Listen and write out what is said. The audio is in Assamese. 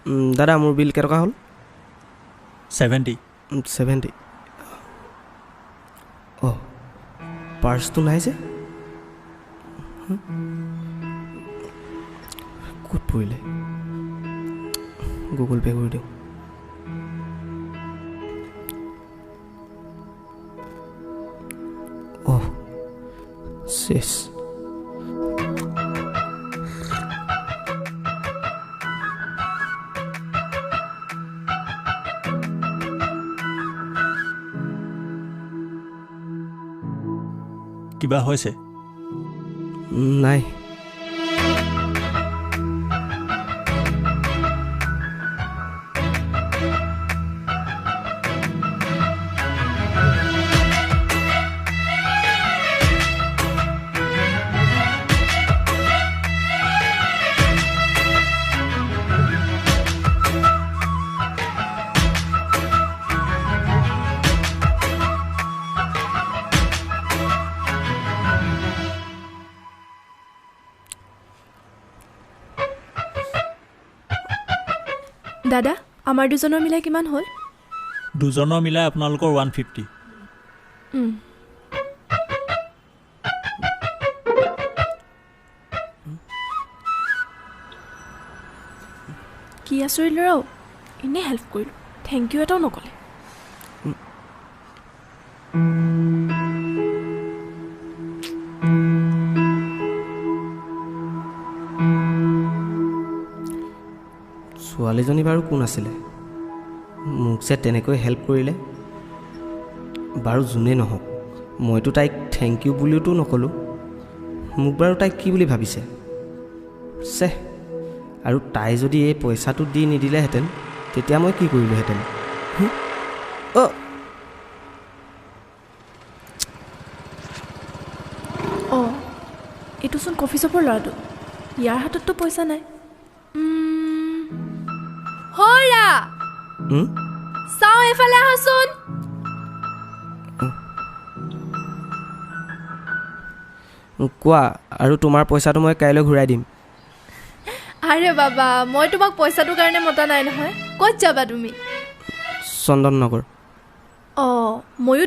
দাদা মোৰ বিল কেইটকা হ'ল 70 70 অঁ পাৰ্চটো নাই যে ক'ত পৰিলে গুগল পে' কৰি দিওঁ অঁ শেষ কিবা হৈছে নাই দাদা আমাৰ দুজনৰ মিলাই কিমান হ'ল দুজনৰ মিলাই আপোনালোকৰ 150 কি আচৰিত ল'ৰাও এনেই হেল্প কৰিলোঁ থেংক ইউ এটাও নক'লে ছোৱালীজনী বাৰু কোন আছিলে মোক যে তেনেকৈ হেল্প কৰিলে বাৰু যোনেই নহওক মইতো তাইক থেংক ইউ বুলিওতো নক'লোঁ মোক বাৰু তাইক কি বুলি ভাবিছে চে আৰু তাই যদি এই পইচাটো দি নিদিলেহেঁতেন তেতিয়া মই কি কৰিলোঁহেঁতেন অঁ অঁ এইটোচোন কফি শ্বপৰ ল'ৰাটো ইয়াৰ হাতততো পইচা নাই হৰা চাওঁ এইফালে আহাচোন কোৱা আৰু তোমাৰ পইচাটো মই কাইলৈ ঘূৰাই দিম আৰে বাবা মই তোমাক পইচাটোৰ কাৰণে মতা নাই নহয় ক'ত যাবা তুমি চন্দন নগৰ অঁ ময়োতো